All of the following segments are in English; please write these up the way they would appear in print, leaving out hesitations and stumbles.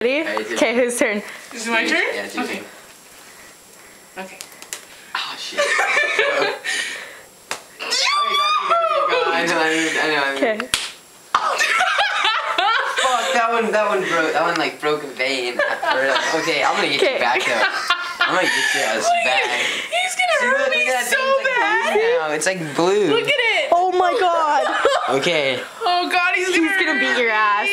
Ready? Okay, whose turn? Is it my turn? Yeah, it's your turn. Okay. Oh shit. Go. I know. Okay. Fuck, that one like broke a vein. Okay, I'm gonna get you back though. I'm gonna get your ass back. He's gonna hurt me so bad. Now it's like blue. Look at it. Oh my god. Okay. Oh god, he's gonna beat your ass.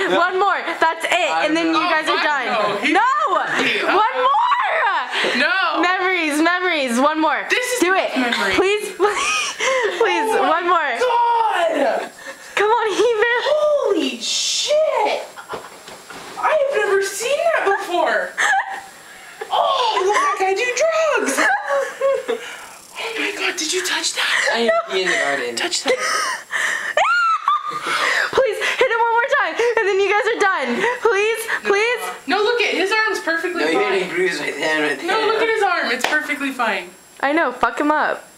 One more. That's it. And then you guys are done. No. One more. No. Memories. One more. Do it. Please. Please. One more. God. Come on, Ethan. Holy shit. I have never seen that before. Oh, look like I do drugs. Oh my god, did you touch that? I am in the garden. Touch that. Please, hit it one more time, and then you guys are done. Please. No, look at his arm's perfectly fine. No, you're getting bruised right there. No, look at his arm. It's perfectly fine. I know, fuck him up.